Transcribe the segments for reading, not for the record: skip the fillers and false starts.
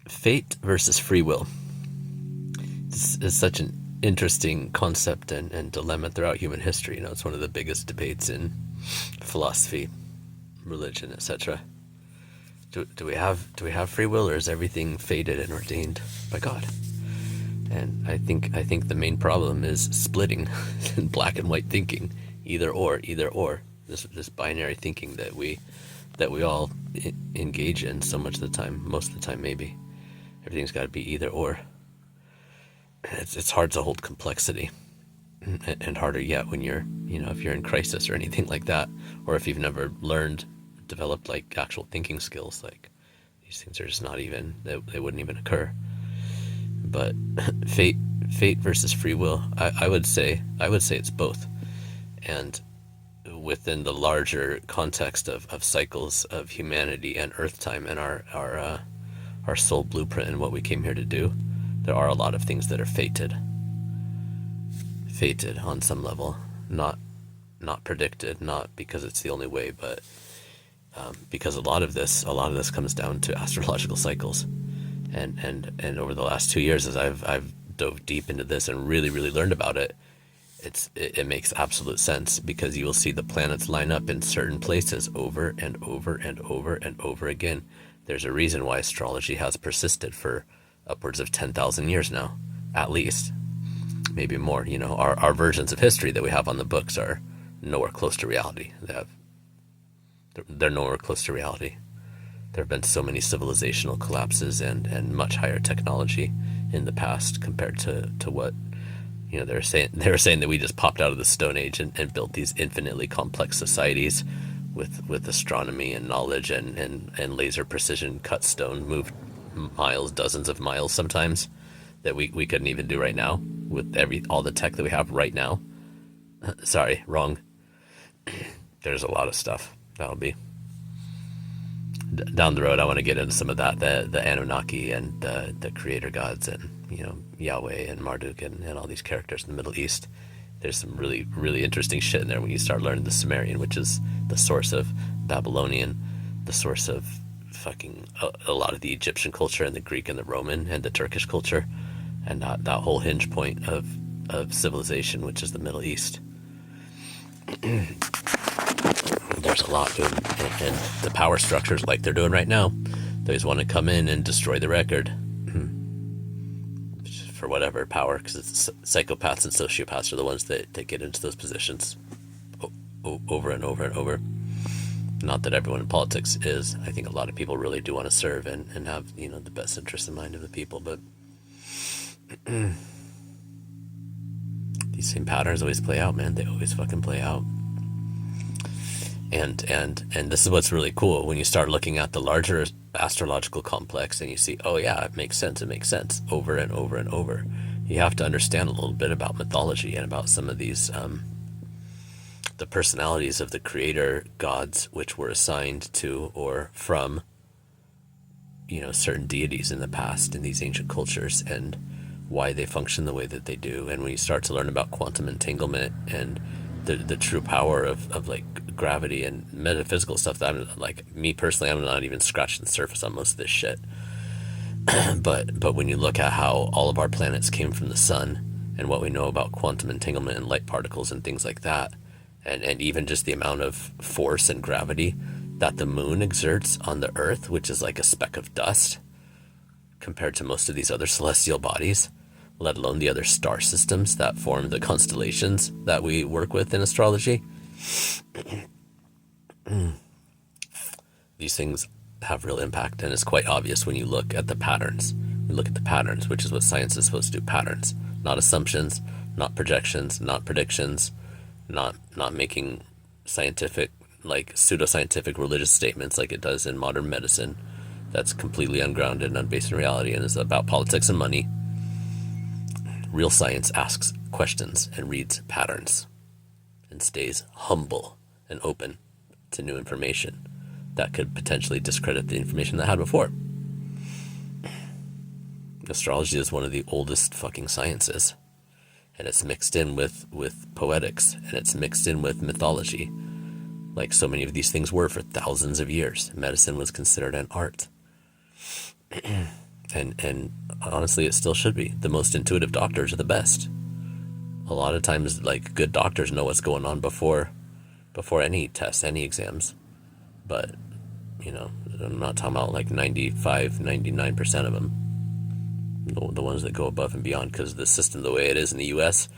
Fate versus free will. This is such an interesting concept and dilemma throughout human history. You know, it's one of the biggest debates in philosophy, religion, etc. Do we have free will, or is everything fated and ordained by God? And I think the main problem is splitting in black and white thinking, either or. This binary thinking that we all engage in so much of the time, most of the time maybe. Everything's got to be either or. It's hard to hold complexity, and harder yet when you're, if you're in crisis or anything like that, or if you've never developed like actual thinking skills. Like, these things are just not even, they wouldn't even occur. But fate versus free will, I would say it's both. And within the larger context of cycles of humanity and Earth time and our soul blueprint and what we came here to do, there are a lot of things that are fated on some level, not predicted, not because it's the only way, but because a lot of this comes down to astrological cycles, and over the last 2 years, as I've dove deep into this and really learned about it, it makes absolute sense, because you will see the planets line up in certain places over and over and over and over again. There's a reason why astrology has persisted for upwards of 10,000 years now, at least, maybe more. Our versions of history that we have on the books are nowhere close to reality. They're nowhere close to reality. There have been so many civilizational collapses and much higher technology in the past compared to what, they were saying that we just popped out of the Stone Age and built these infinitely complex societies with astronomy and knowledge and laser precision cut stone, moved miles, dozens of miles sometimes, that we couldn't even do right now with all the tech that we have right now. Sorry, wrong. There's a lot of stuff that'll be down the road. I want to get into some of that, the Anunnaki and the creator gods, and Yahweh and Marduk and all these characters in the Middle East. There's some really interesting shit in there when you start learning the Sumerian, which is the source of Babylonian, the source of fucking a lot of the Egyptian culture and the Greek and the Roman and the Turkish culture, and that whole hinge point of civilization, which is the Middle East. There's a lot, dude. And the power structures, like they're doing right now, they always want to come in and destroy the record for whatever power, because it's psychopaths and sociopaths are the ones that get into those positions over and over and over. Not that everyone in politics is. I think a lot of people really do want to serve and have the best interest in mind of the people, but these same patterns always play out, man. They always fucking play out. And this is what's really cool when you start looking at the larger astrological complex and you see, oh yeah, it makes sense over and over and over. You have to understand a little bit about mythology and about some of these the personalities of the creator gods, which were assigned to or from certain deities in the past in these ancient cultures, and why they function the way that they do. And when you start to learn about quantum entanglement and the true power of like gravity and metaphysical stuff, that I'm like, me personally, I'm not even scratching the surface on most of this shit. but when you look at how all of our planets came from the sun and what we know about quantum entanglement and light particles and things like that, and even just the amount of force and gravity that the moon exerts on the earth, which is like a speck of dust compared to most of these other celestial bodies, let alone the other star systems that form the constellations that we work with in astrology. These things have real impact, and it's quite obvious when you look at the patterns. You look at the patterns, which is what science is supposed to do. Patterns, not assumptions, not projections, not predictions, not making scientific, like pseudoscientific religious statements like it does in modern medicine. That's completely ungrounded and unbased in reality and is about politics and money. Real science asks questions and reads patterns and stays humble and open to new information that could potentially discredit the information that had before. Astrology is one of the oldest fucking sciences, and it's mixed in with poetics, and it's mixed in with mythology, like so many of these things were for thousands of years. Medicine was considered an art. and honestly, it still should be. The most intuitive doctors are the best. A lot of times, like, good doctors know what's going on before any tests, any exams. But, you know, I'm not talking about like 95, 99% of them. The ones that go above and beyond, because the system, the way it is in the U.S.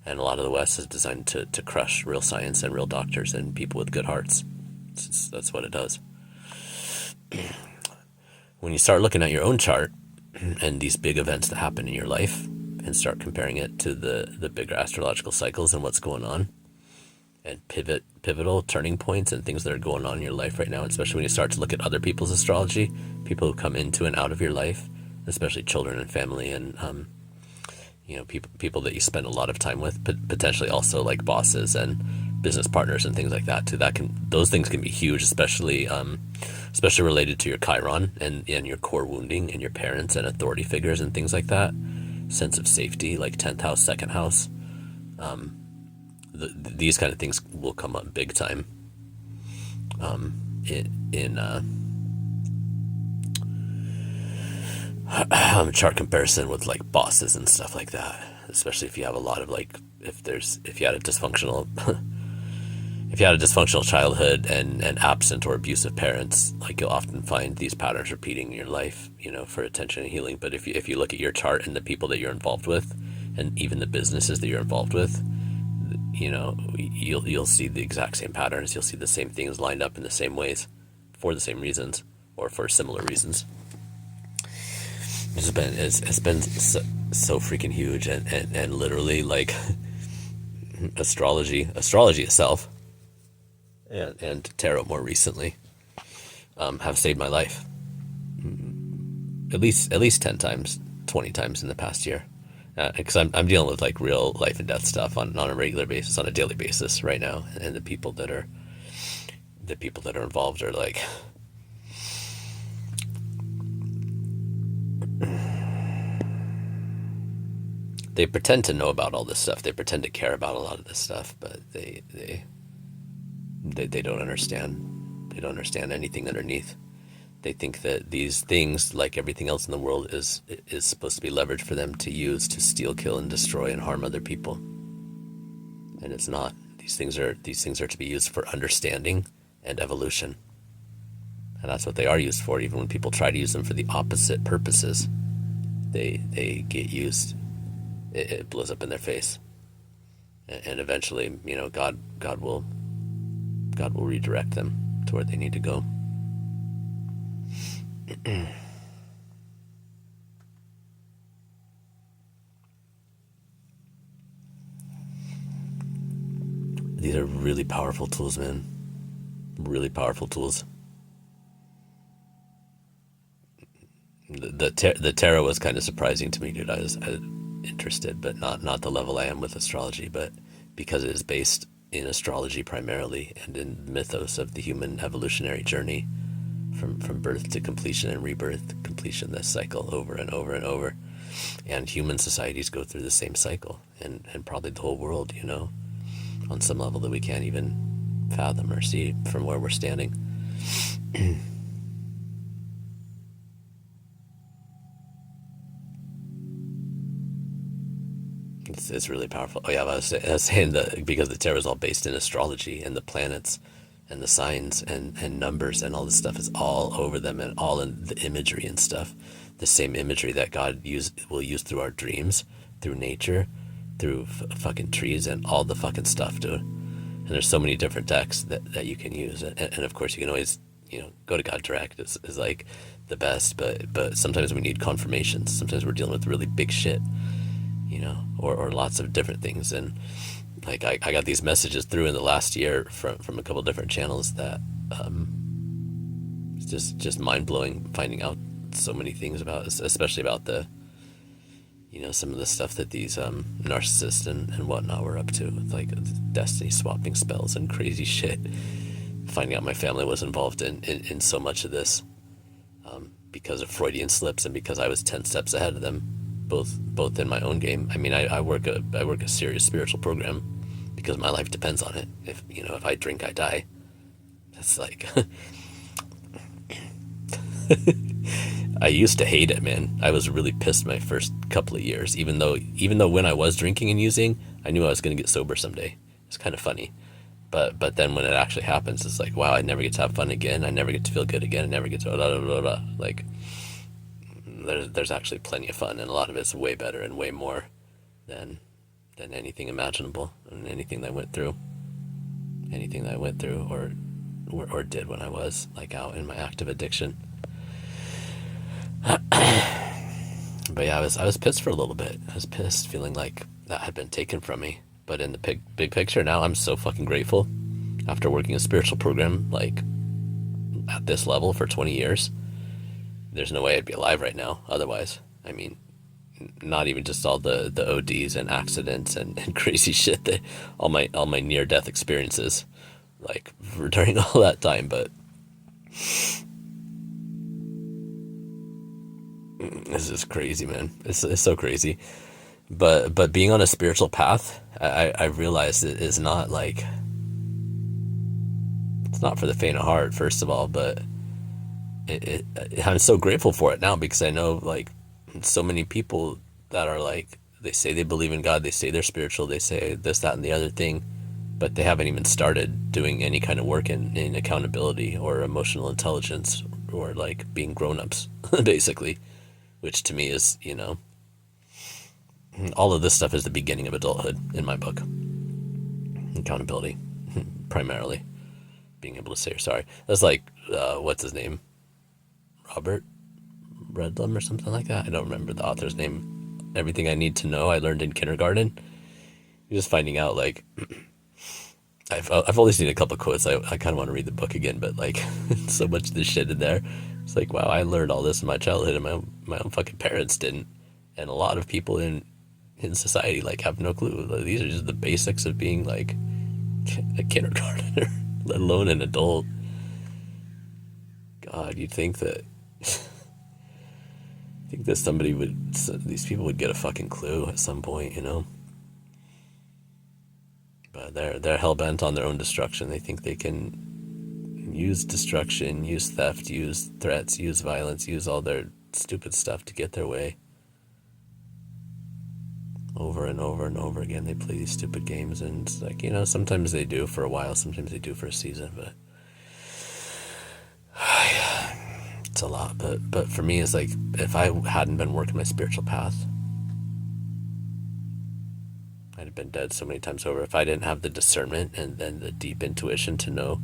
and a lot of the West, is designed to crush real science and real doctors and people with good hearts. That's what it does. When you start looking at your own chart and these big events that happen in your life and start comparing it to the bigger astrological cycles and what's going on, and pivotal turning points and things that are going on in your life right now, especially when you start to look at other people's astrology, people who come into and out of your life, especially children and family, and you know, people that you spend a lot of time with, potentially also like bosses and business partners and things like that too. Those things can be huge, especially related to your Chiron and your core wounding and your parents and authority figures and things like that. Sense of safety, like 10th house, 2nd house. These kind of things will come up big time in chart comparison with like bosses and stuff like that, especially if you have a lot of like, if you had a dysfunctional childhood and absent or abusive parents, like, you'll often find these patterns repeating in your life, you know, for attention and healing. But if you look at your chart and the people that you're involved with, and even the businesses that you're involved with, you know, you'll see the exact same patterns. You'll see the same things lined up in the same ways, for the same reasons or for similar reasons. It's been so freaking huge, and literally, like, astrology itself, and tarot more recently, have saved my life at least 10 times, 20 times in the past year, because I'm dealing with like real life and death stuff on a regular basis, on a daily basis right now, and the people that are involved are like, they pretend to know about all this stuff. They pretend to care about a lot of this stuff, but they don't understand. They don't understand anything underneath. They think that these things, like everything else in the world, is supposed to be leveraged for them to use to steal, kill, and destroy and harm other people. And it's not. These things are to be used for understanding and evolution. And that's what they are used for. Even when people try to use them for the opposite purposes, they get used. It blows up in their face. And eventually, you know, God will redirect them to where they need to go. These are really powerful tools, man. Really powerful tools. The tarot was kind of surprising to me, dude. I was interested, but not the level I am with astrology, but because it is based in astrology primarily, and in the mythos of the human evolutionary journey from birth to completion and rebirth, completion, this cycle over and over and over. And human societies go through the same cycle, and probably the whole world, you know, on some level that we can't even fathom or see from where we're standing. It's really powerful. Oh yeah, I was saying that because the tarot is all based in astrology, and the planets and the signs and numbers and all this stuff is all over them, and all in the imagery and stuff. The same imagery that God will use through our dreams, through nature, through fucking trees and all the fucking stuff, dude. And there's so many different decks that you can use. And of course you can always, you know, go to God direct is like the best, but sometimes we need confirmations. Sometimes we're dealing with really big shit, you know, or lots of different things. And like I got these messages through in the last year from a couple different channels that it's just mind-blowing, finding out so many things about, especially about the, you know, some of the stuff that these narcissists and whatnot were up to, with like destiny swapping spells and crazy shit. Finding out my family was involved in so much of this because of Freudian slips, and because I was 10 steps ahead of them, both in my own game. I mean, I work a serious spiritual program because my life depends on it. If I drink, I die. That's like I used to hate it, man. I was really pissed my first couple of years, even though when I was drinking and using, I knew I was going to get sober someday. It's kind of funny. But then when it actually happens, it's like, wow, I never get to have fun again. I never get to feel good again. I never get to blah, blah, blah, blah. Like, there's actually plenty of fun, and a lot of it's way better and way more than anything imaginable and anything that I went through. Anything that I went through or did when I was like out in my active addiction. But yeah, I was pissed for a little bit. I was pissed, feeling like that had been taken from me. But in the big picture now, I'm so fucking grateful. After working a spiritual program like at this level for 20 years, there's no way I'd be alive right now otherwise. I mean, not even just all the ODs and accidents and crazy shit that all my near death experiences, like during all that time, but this is crazy, man. It's so crazy. But being on a spiritual path, I realized it is not like, it's not for the faint of heart, first of all, but I'm so grateful for it now, because I know like so many people that are like, they say they believe in God, they say they're spiritual, they say this, that, and the other thing, but they haven't even started doing any kind of work in accountability or emotional intelligence or like being grown-ups, basically, which to me is, all of this stuff is the beginning of adulthood in my book. Accountability, primarily. Being able to say sorry. That's like, what's his name? Robert Redlum or something like that. I don't remember the author's name. Everything I Need to Know I learned in kindergarten. You're just finding out, like, I've only seen a couple quotes. I kind of want to read the book again, but like, so much of this shit in there. It's like, wow, I learned all this in my childhood, and my own fucking parents didn't, and a lot of people in society like have no clue. Like, these are just the basics of being like a kindergartner, let alone an adult. God, you'd think that these people would get a fucking clue at some point, But they're hell bent on their own destruction. They think they can use destruction, use theft, use threats, use violence, use all their stupid stuff to get their way. Over and over and over again, they play these stupid games, and it's like, sometimes they do for a while, sometimes they do for a season, but it's a lot. But for me, it's like, if I hadn't been working my spiritual path, I'd have been dead so many times over. If I didn't have the discernment and then the deep intuition to know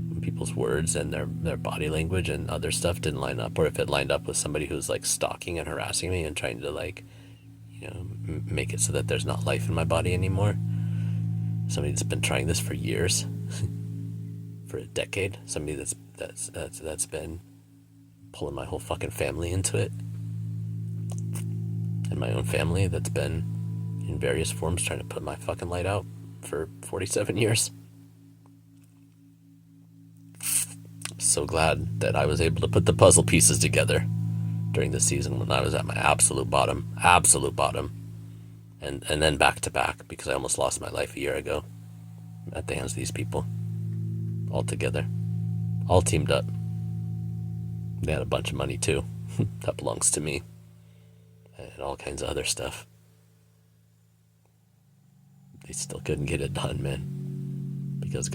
when people's words and their body language and other stuff didn't line up, or if it lined up with somebody who's like stalking and harassing me and trying to like, make it so that there's not life in my body anymore. Somebody that's been trying this for years, for a decade. Somebody that's been pulling my whole fucking family into it, and my own family that's been in various forms trying to put my fucking light out for 47 years. So glad that I was able to put the puzzle pieces together during the season when I was at my absolute bottom, and then back to back, because I almost lost my life a year ago at the hands of these people, all together, all teamed up. They had a bunch of money too, that belongs to me, and all kinds of other stuff. They still couldn't get it done, man, because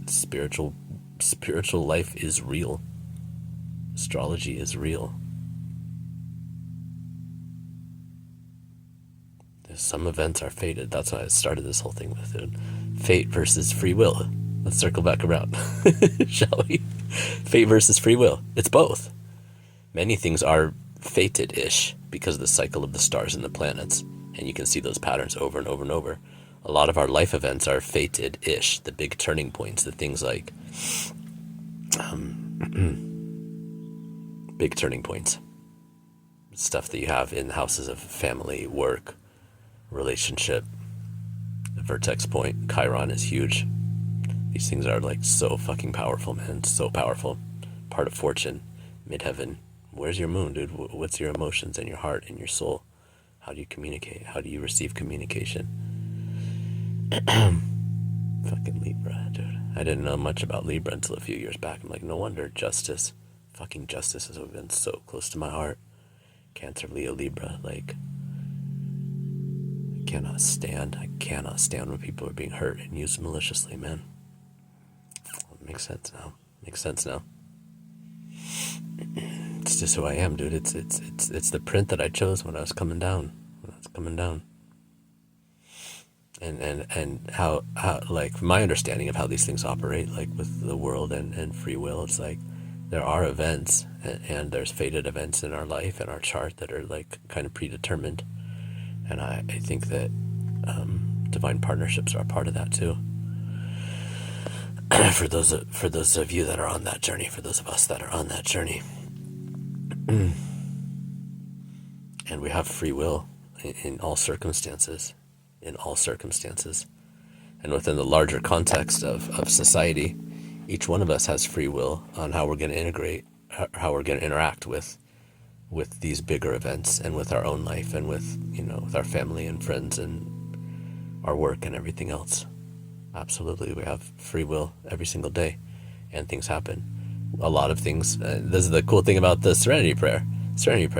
spiritual life is real. Astrology is real. Some events are fated. That's why I started this whole thing with it. Fate versus free will. Let's circle back around, shall we? Fate versus free will. It's both. Many things are fated-ish because of the cycle of the stars and the planets, and you can see those patterns over and over and over. A lot of our life events are fated-ish, the big turning points, the things like big turning points, stuff that you have in houses of family, work, relationship. The vertex point, Chiron, is huge. These things are like so fucking powerful, man. So powerful. Part of fortune, midheaven. Where's your moon, dude? What's your emotions and your heart and your soul? How do you communicate? How do you receive communication? Fucking Libra, dude. I didn't know much about Libra until a few years back. I'm like, no wonder justice, Fucking justice has been so close to my heart. Cancer, Leo, Libra, like, I cannot stand when people are being hurt and used maliciously, man. It makes sense now. It's just who I am, dude. It's the print that I chose when I was coming down. And how like my understanding of how these things operate, like with the world and free will, it's like there are events and there's fated events in our life and our chart that are like kind of predetermined, and I think that divine partnerships are a part of that too. for those of you that are on that journey, for those of us that are on that journey, and we have free will in all circumstances. And within the larger context of society, each one of us has free will on how we're going to integrate, how we're going to interact with these bigger events and with our own life and with, with our family and friends and our work and everything else. Absolutely, we have free will every single day, and things happen. A lot of things. This is the cool thing about the serenity prayer. Grant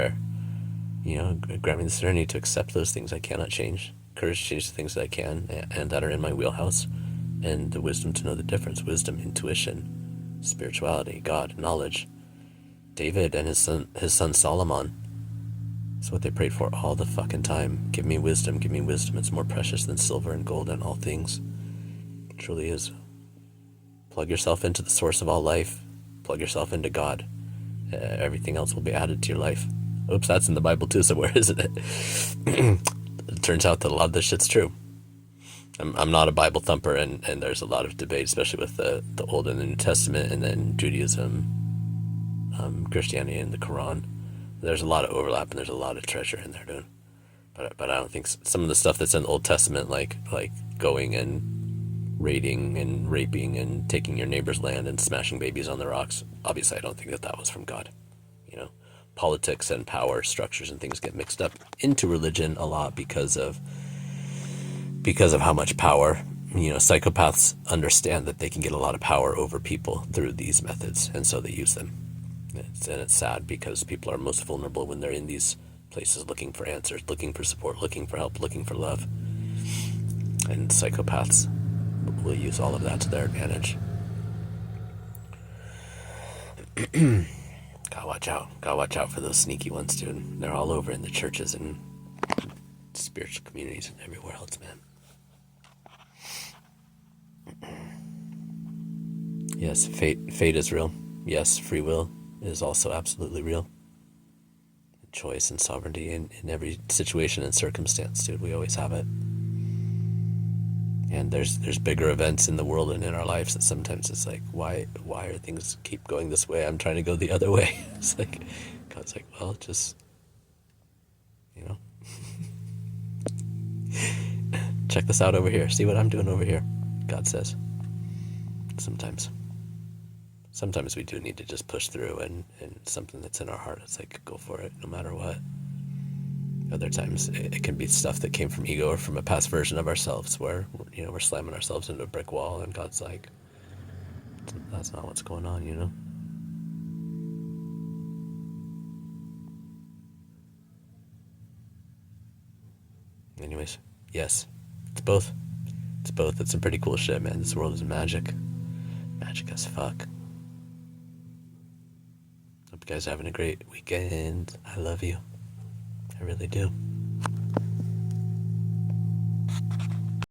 me the serenity to accept those things I cannot change, courage to change the things that I can and that are in my wheelhouse, and the wisdom to know the difference. Wisdom, intuition, spirituality, God, knowledge. David and his son Solomon. That's what they prayed for all the fucking time. Give me wisdom, give me wisdom. It's more precious than silver and gold and all things. It truly is. Plug yourself into the source of all life. Plug yourself into God. Everything else will be added to your life. Oops, that's in the Bible too somewhere, isn't it? It turns out that a lot of this shit's true. I'm not a Bible thumper, and there's a lot of debate, especially with the Old and the New Testament, and then Judaism, Christianity, and the Quran. There's a lot of overlap, and there's a lot of treasure in there, dude. But I don't think some of the stuff that's in the Old Testament, like going and raiding and raping and taking your neighbor's land and smashing babies on the rocks, obviously I don't think that was from God. Politics and power structures and things get mixed up into religion a lot because of how much power. Psychopaths understand that they can get a lot of power over people through these methods, and so they use them. And it's sad because people are most vulnerable when they're in these places looking for answers, looking for support, looking for help, looking for love. And psychopaths will use all of that to their advantage. Gotta watch out for those sneaky ones, dude. They're all over in the churches and spiritual communities and everywhere else, man. Yes, fate is real. Yes, free will is also absolutely real. Choice and sovereignty in every situation and circumstance, dude. We always have it. And there's bigger events in the world and in our lives that sometimes it's like, why are things keep going this way? I'm trying to go the other way. It's like, God's like, well, just, check this out over here. See what I'm doing over here, God says. Sometimes we do need to just push through and something that's in our heart, it's like, go for it, no matter what. Other times it can be stuff that came from ego or from a past version of ourselves where, we're slamming ourselves into a brick wall and God's like, that's not what's going on, Anyways, yes, it's both. It's some pretty cool shit, man. This world is magic as fuck. Hope you guys are having a great weekend. I love you. I really do.